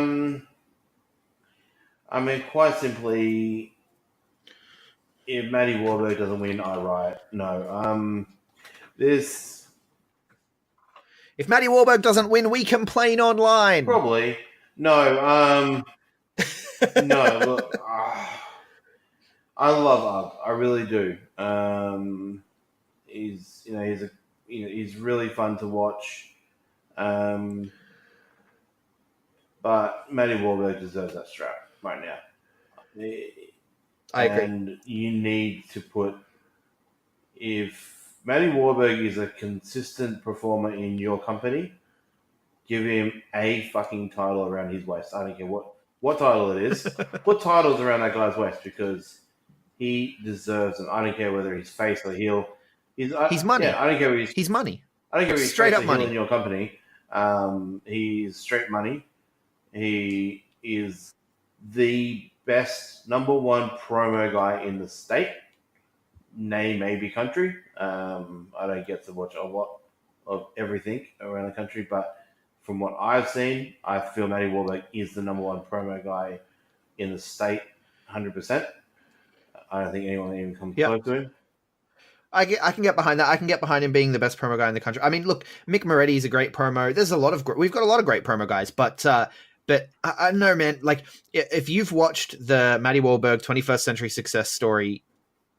mean, quite simply, if Matty Wahlberg doesn't win, I riot. No. If Matty Wahlberg doesn't win, we complain online. Probably. No. No, look. I love Ugg. I really do. He's really fun to watch. But Matty Wahlberg deserves that strap right now. I agree. And you need to put, if Matty Wahlberg is a consistent performer in your company, give him a fucking title around his waist. I don't care what title it is. Put titles around that guy's waist because he deserves them. I don't care whether he's face or heel. He's money. Yeah, I don't care. He's money. I don't care if he's straight face up or money heel in your company. He's straight money. He is the best number one promo guy in the state, maybe country. I don't get to watch a lot of everything around the country, but from what I've seen, I feel Matty Wahlberg is the number one promo guy in the state, 100%. I don't think anyone even comes close to him. I can get behind that. I can get behind him being the best promo guy in the country. I mean, look, Mick Moretti is a great promo. We've got a lot of great promo guys, but I don't know, man. Like, if you've watched the Matty Wahlberg 21st Century Success Story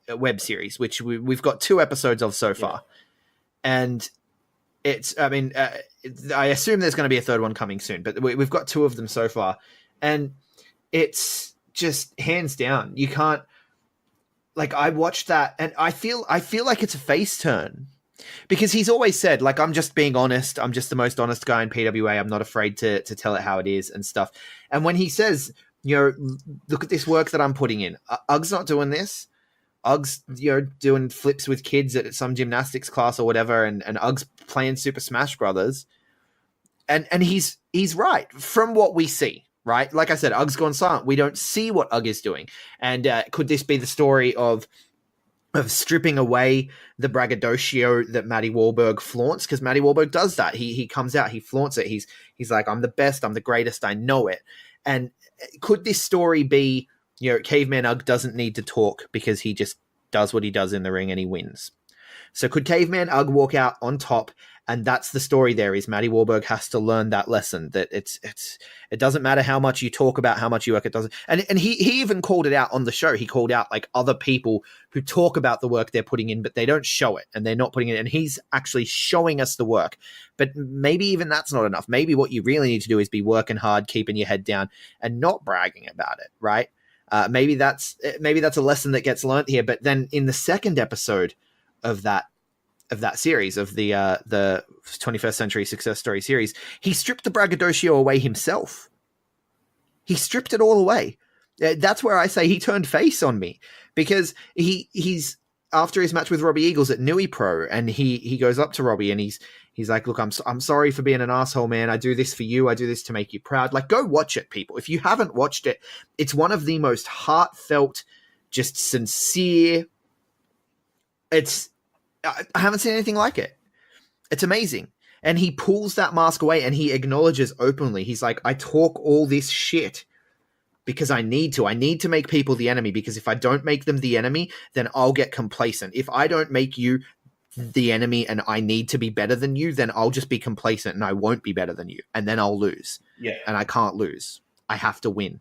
web series, which we've got 2 episodes of so far, and it's, I mean, I assume there's going to be a 3rd one coming soon, but we've got 2 of them so far, and it's just hands down. You can't, like, I watched that and I feel like it's a face turn. Because he's always said, like, I'm just being honest. I'm just the most honest guy in PWA. I'm not afraid to tell it how it is and stuff. And when he says, look at this work that I'm putting in. Ugg's not doing this. Ugg's, doing flips with kids at some gymnastics class or whatever. And Ugg's playing Super Smash Brothers. And he's right from what we see, right? Like I said, Ugg's gone silent. We don't see what Ugg is doing. And could this be the story of stripping away the braggadocio that Matty Wahlberg flaunts? Because Matty Wahlberg does that. He comes out, he flaunts it. He's like, I'm the best, I'm the greatest, I know it. And could this story be, Caveman Ugg doesn't need to talk because he just does what he does in the ring and he wins? So could Caveman Ugg walk out on top? And that's the story there, is Matty Wahlberg has to learn that lesson, that it doesn't matter how much you talk about how much you work, it doesn't. And he even called it out on the show. He called out like other people who talk about the work they're putting in, but they don't show it and they're not putting it in. And he's actually showing us the work. But maybe even that's not enough. Maybe what you really need to do is be working hard, keeping your head down and not bragging about it, right? Maybe that's a lesson that gets learned here. But then in the 2nd episode of that series, of the 21st Century Success Story series, he stripped the braggadocio away himself. He stripped it all away. That's where I say he turned face on me, because he's after his match with Robbie Eagles at Nui Pro, and he goes up to Robbie and he's like, look, I'm sorry for being an asshole, man. I do this for you. I do this to make you proud. Like, go watch it, people. If you haven't watched it, it's one of the most heartfelt, just sincere. I haven't seen anything like it. It's amazing. And he pulls that mask away and he acknowledges openly. He's like, I talk all this shit because I need to. I need to make people the enemy, because if I don't make them the enemy, then I'll get complacent. If I don't make you the enemy and I need to be better than you, then I'll just be complacent and I won't be better than you. And then I'll lose. Yeah. And I can't lose. I have to win.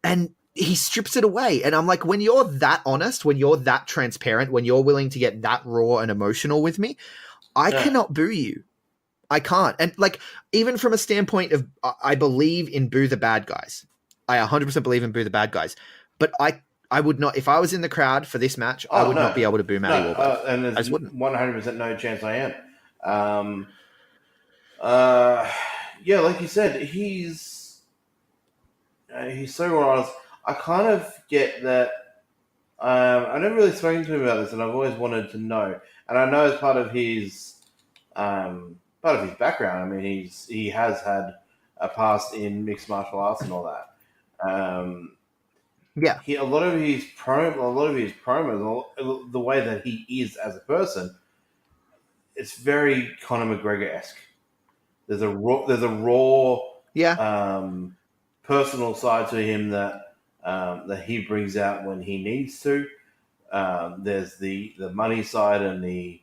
And he strips it away. And I'm like, when you're that honest, when you're that transparent, when you're willing to get that raw and emotional with me, I cannot boo you. I can't. And like, even from a standpoint of, I believe in boo the bad guys. I 100% believe in boo the bad guys. But I would not, if I was in the crowd for this match, I would not be able to boo Matty Wahlberg. And there's I just wouldn't. 100% no chance I am. Yeah, like you said, he's so honest. I kind of get that. I never really spoken to him about this, and I've always wanted to know. And I know as part of his background. I mean, he has had a past in mixed martial arts and all that. Yeah, a lot of his promos, the way that he is as a person, it's very Conor McGregor-esque. There's a raw, personal side to him that he brings out when he needs to. There's the money side and the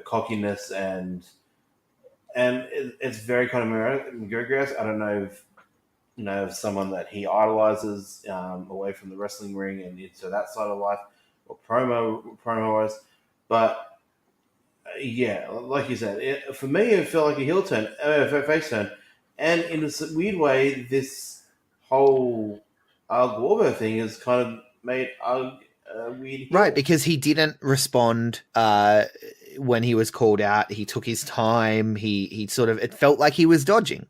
cockiness and it's very Conor McGregor-esque. I don't know if someone that he idolizes away from the wrestling ring and into that side of life or promo-wise. But yeah, like you said, for me, it felt like a heel turn, a face turn. And in a weird way, this whole Wahlberg thing has kind of made weird heel. Right, because he didn't respond when he was called out. He took his time. He sort of, it felt like he was dodging.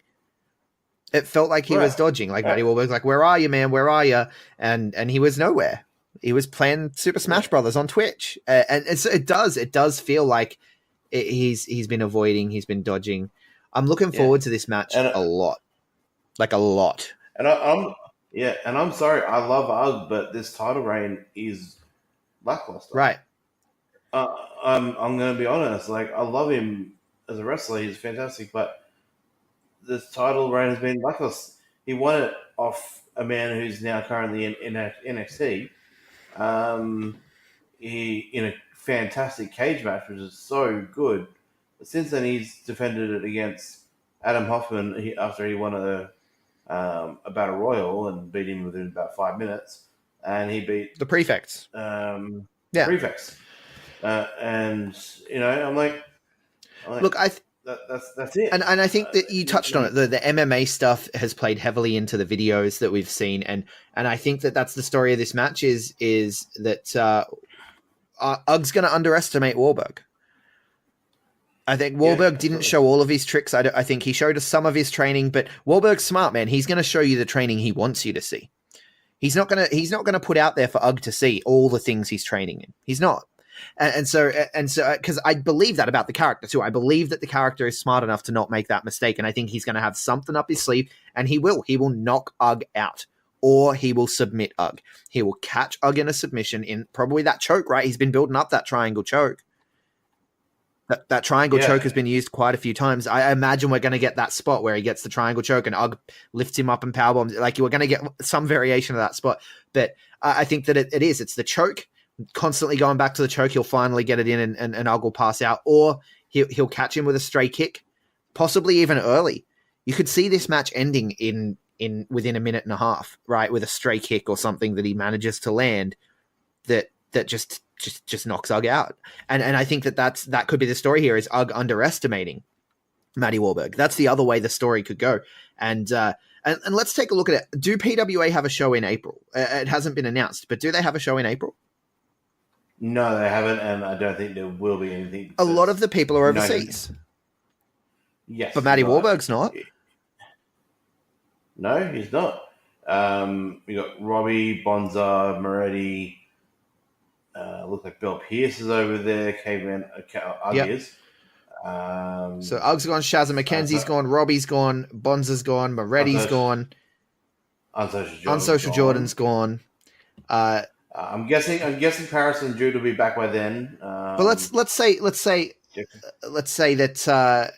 It felt like he was dodging. Like Matty Wahlberg's like, "Where are you, man? Where are you?" And he was nowhere. He was playing Super Smash Brothers on Twitch, and it does feel like he's been avoiding. He's been dodging. I'm looking forward to this match a lot, like a lot. And I'm sorry, I love Ugg, but this title reign is lackluster. Right. I'm going to be honest. Like, I love him as a wrestler. He's fantastic, but this title reign has been lackluster. He won it off a man who's now currently in NXT. He in a fantastic cage match, which is so good. But since then, he's defended it against Adam Hoffman after he won a battle royal and beat him within about 5 minutes. And he beat the Prefects. Prefects. And I'm like look, that's it. And I think that you touched on it. The MMA stuff has played heavily into the videos that we've seen, and I think that that's the story of this match is that Ugg's going to underestimate Wahlberg. I think Wahlberg didn't show all of his tricks. I think he showed us some of his training, but Wahlberg's smart, man. He's going to show you the training he wants you to see. He's not going to put out there for Ugg to see all the things he's training in. He's not. And so, because I believe that about the character too. I believe that the character is smart enough to not make that mistake. And I think he's going to have something up his sleeve, and he will knock Ugg out, or he will submit Ugg. He will catch Ugg in a submission in probably that choke, right? He's been building up that triangle choke. That triangle choke has been used quite a few times. I imagine we're going to get that spot where he gets the triangle choke and Ugg lifts him up and powerbombs. Like, we're going to get some variation of that spot. But I think that it's the choke. Constantly going back to the choke, he'll finally get it in and Ugg will pass out, or he'll catch him with a stray kick, possibly even early. You could see this match ending in within a minute and a half, right, with a stray kick or something that he manages to land that just knocks Ugg out. And I think that could be the story here, is Ugg underestimating Matty Wahlberg. That's the other way the story could go. And let's take a look at it. Do PWA have a show in April? It hasn't been announced, but do they have a show in April? No, they haven't, and I don't think there will be anything. A lot of the people are overseas. Yes. But Matty Wahlberg's not. No, he's not. We got Robbie, Bonza, Moretti. Look like Bill Pierce is over there. Caveman, Ugg is. So Ugg's gone, Shazza McKenzie's gone, Robbie's gone, Bonza's gone, Moretti's gone. Unsocial Jordan's gone. I'm guessing Paris and Jude will be back by then. But let's say that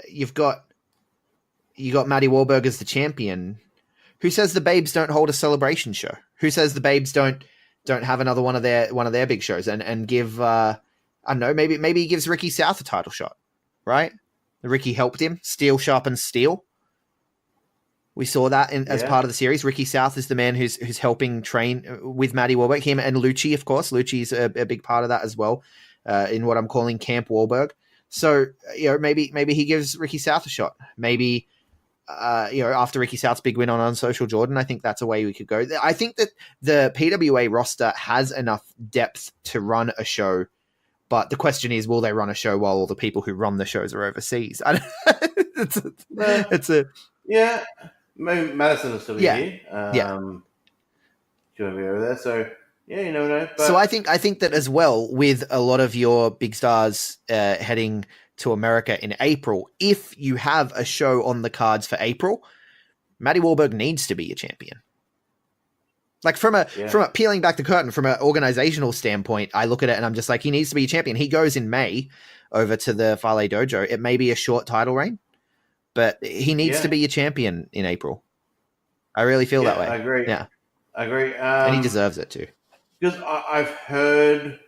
you got Matty Wahlberg as the champion. Who says the Babes don't hold a celebration show? Who says the Babes don't have another one of their big shows and give I don't know, maybe he gives Ricky South a title shot, right? Ricky helped him, steel sharpens steel. We saw that as part of the series. Ricky South is the man who's helping train with Matty Wahlberg. Him and Luchi, of course. Luchi's a big part of that as well, in what I'm calling Camp Wahlberg. So, maybe he gives Ricky South a shot. Maybe, after Ricky South's big win on Unsocial Jordan, I think that's a way we could go. I think that the PWA roster has enough depth to run a show, but the question is, will they run a show while all the people who run the shows are overseas? Yeah. Maybe Madison will still be here. She'll be over there. So, yeah, you never know. But... So I think that as well, with a lot of your big stars heading to America in April, if you have a show on the cards for April, Matty Wahlberg needs to be a champion. Like from a peeling back the curtain, from an organizational standpoint, I look at it and I'm just like, he needs to be a champion. He goes in May over to the Fale Dojo. It may be a short title reign, but he needs to be a champion in April. I really feel that way. I agree. Yeah, I agree. And he deserves it too. Because I've heard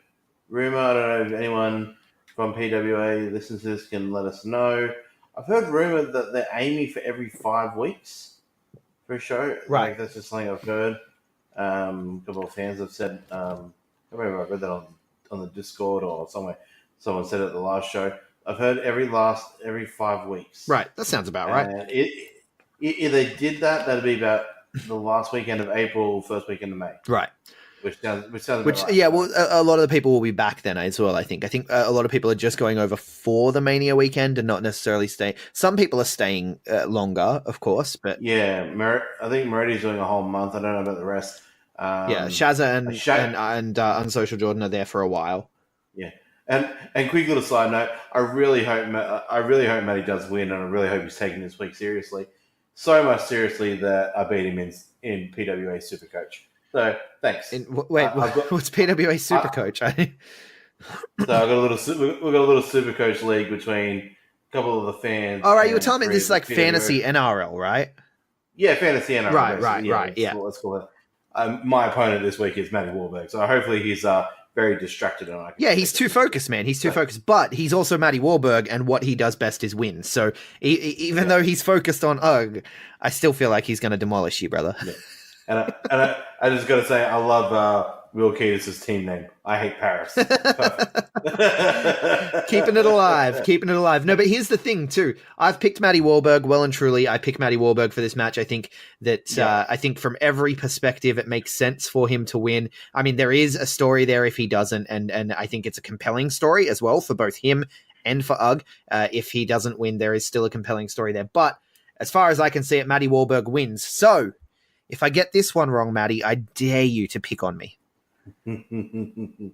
rumor. I don't know if anyone from PWA listens to this can let us know. I've heard rumor that they're aiming for every 5 weeks for a show. Right. Like, that's just something I've heard. A couple of fans have said. I remember I read that on the Discord or somewhere. Someone said it at the last show. I've heard every 5 weeks. Right. That sounds about right. If they did that, that'd be about the last weekend of April, first weekend of May. Right. Which sounds about right. Yeah, well, a lot of the people will be back then as well, I think. I think a lot of people are just going over for the Mania weekend and not necessarily staying. Some people are staying longer, of course, but... Yeah, I think Meridi's doing a whole month. I don't know about the rest. Shazza and Unsocial Jordan are there for a while. Yeah. And quick little side note, I really hope Matty does win, and I really hope he's taking this week seriously. So much seriously that I beat him in PWA Supercoach. So thanks. What's PWA Supercoach? So we've got a little Supercoach league between a couple of the fans. All right, you were telling me this is like PWA. Fantasy NRL, right? Yeah, fantasy NRL. Right. Let's call it. My opponent this week is Matty Wahlberg, so hopefully he's very distracted. He's too focused, man. He's too focused. But he's also Matty Wahlberg, and what he does best is win. So even though he's focused on UG, I still feel like he's going to demolish you, brother. Yeah. And I just got to say, I love Will Keatis' team name. I hate Paris. Keeping it alive. No, but here's the thing too. I've picked Matty Wahlberg well and truly. I picked Matty Wahlberg for this match. I think that I think from every perspective, it makes sense for him to win. I mean, there is a story there if he doesn't, and I think it's a compelling story as well for both him and for UG. If he doesn't win, there is still a compelling story there. But as far as I can see it, Matty Wahlberg wins. So if I get this one wrong, Matty, I dare you to pick on me. Absolutely.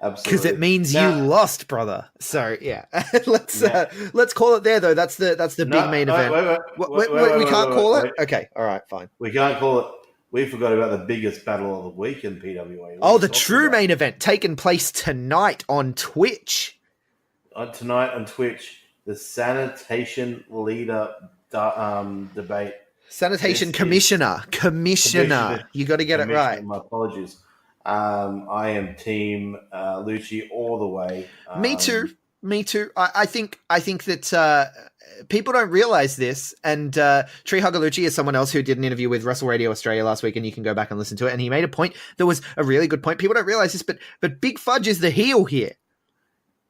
Because it means you lost, brother. So yeah, let's call it there though. That's the big main event. We can't call it. Okay, all right, fine. We can't call it. We forgot about the biggest battle of the week in PWA. Oh, the true main event taking place tonight on Twitch. Tonight on Twitch, the sanitation leader debate. Sanitation commissioner. You got to get it right. My apologies. I am team Luchi all the way. Me too. I think that people don't realize this, and Tree Hugger Luchi is someone else who did an interview with Wrestle Radio Australia last week, and you can go back and listen to it. And he made a point that was a really good point. People don't realize this, but Big Fudge is the heel here.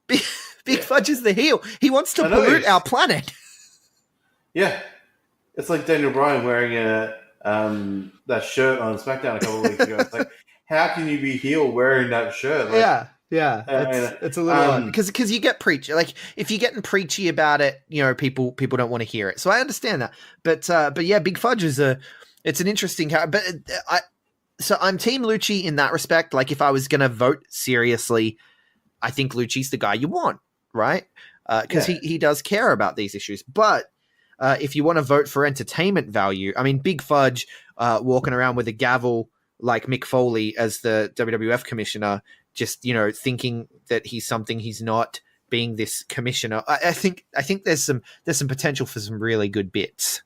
Big Fudge is the heel. He wants to pollute our planet. Yeah. It's like Daniel Bryan wearing that shirt on SmackDown a couple of weeks ago. It's like, how can you be heel wearing that shirt? Like, it's a little odd because you get preachy. Like if you're getting preachy about it, people don't want to hear it. So I understand that. But yeah, Big Fudge is it's an interesting character. But so I'm team Luchi in that respect. Like if I was gonna vote seriously, I think Luchi's the guy you want, right? Because he does care about these issues, but. If you want to vote for entertainment value, I mean, Big Fudge walking around with a gavel like Mick Foley as the WWF commissioner, just thinking that he's something he's not, being this commissioner. I think there's some potential for some really good bits.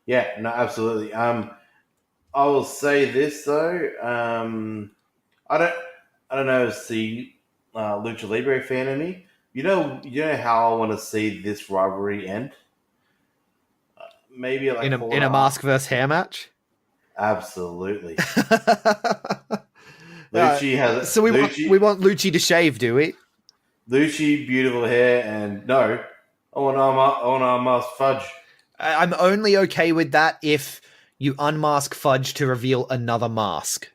Yeah, no, absolutely. I will say this though. I don't know if it's the Lucha Libre fan in me. You know how I want to see this rivalry end. maybe like in a mask versus hair match. Absolutely. Luchi has. So we want Luchi to shave, do we? Luchi, beautiful hair, and no, I want to unmask Fudge. I'm only okay with that if you unmask Fudge to reveal another mask.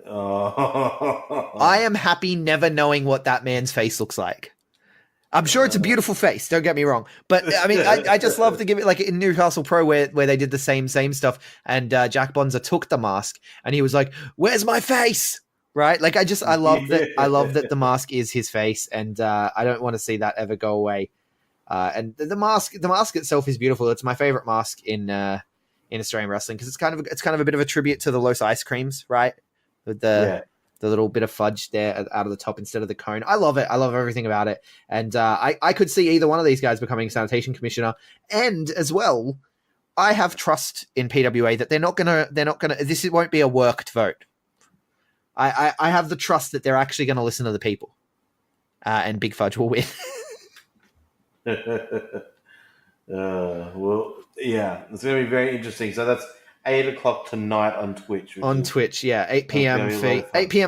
Oh. I am happy never knowing what that man's face looks like. I'm sure it's a beautiful face, don't get me wrong. But, I mean, I just love to give it, like, in Newcastle Pro where they did the same stuff, and Jack Bonza took the mask, and he was like, "Where's my face?" Right? Like, I love that the mask is his face, and I don't want to see that ever go away. And the mask itself is beautiful. It's my favorite mask in Australian wrestling, because it's kind of a bit of a tribute to the Los Ice Creams, right? With the little bit of fudge there out of the top instead of the cone. I love it. I love everything about it. And I could see either one of these guys becoming sanitation commissioner. And as well, I have trust in PWA that they're not gonna. This won't be a worked vote. I have the trust that they're actually going to listen to the people, and Big Fudge will win. Well, yeah, it's going to be very interesting. So that's 8:00 tonight on Twitch. On Twitch, yeah, 8 p.m.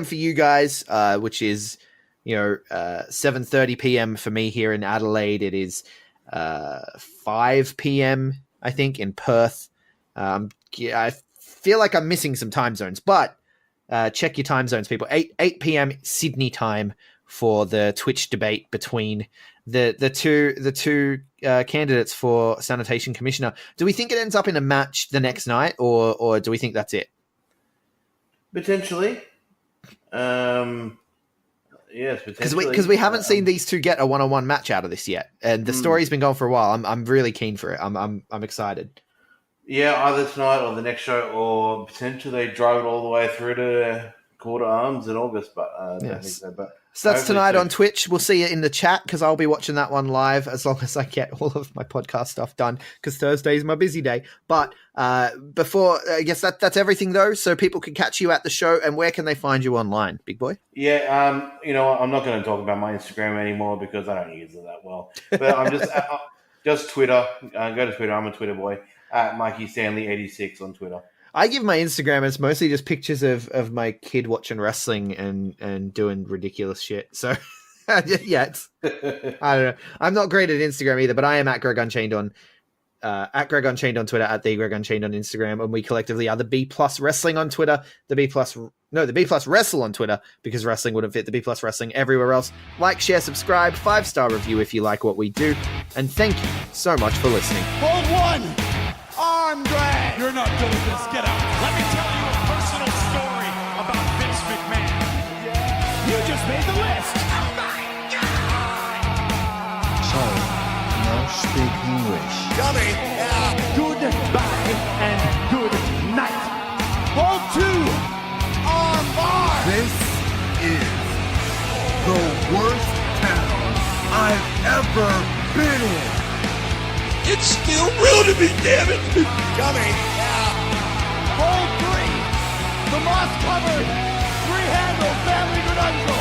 for you guys, which is 7:30 p.m. for me here in Adelaide. It is 5 p.m. I think in Perth. I feel like I'm missing some time zones, but check your time zones, people. 8 p.m. Sydney time for the Twitch debate between the two candidates for sanitation commissioner. Do we think it ends up in a match the next night, or do we think that's it? Potentially. Yes, potentially. Because we haven't seen these two get a one-on-one match out of this yet, and the story's been going for a while. I'm really keen for it. I'm excited. Yeah, either tonight or the next show, or potentially they drive it all the way through to Quarter Arms in August. But I don't think so. But so that's tonight on Twitch. We'll see you in the chat, because I'll be watching that one live as long as I get all of my podcast stuff done, because Thursday is my busy day. But before, I guess that's everything, though. So people can catch you at the show, and where can they find you online, big boy? Yeah, you know what? I'm not going to talk about my Instagram anymore because I don't use it that well. But I'm just Twitter. Go to Twitter. I'm a Twitter boy. At Mikey Stanley 86 on Twitter. I give my Instagram, it's mostly just pictures of my kid watching wrestling and doing ridiculous shit. So yeah, I don't know. I'm not great at Instagram either, but I am at Greg Unchained on Twitter, at the Greg Unchained on Instagram, and we collectively are the B Plus Wrestling on Twitter, the B Plus Wrestle on Twitter, because wrestling wouldn't fit the B Plus Wrestling everywhere else. Like, share, subscribe, 5-star review if you like what we do, and thank you so much for listening. Hold one. Arm drag. You're not good at this. Get out. Let me tell you a personal story about Vince McMahon. You just made the list. Sorry, no speak English. Dummy. Goodbye and good night. Hold two. Arm bar. This is the worst town I've ever been in. It's still real to me, damn it. Dummy. Hold three. The moss covered. Three-handle family Granunzo.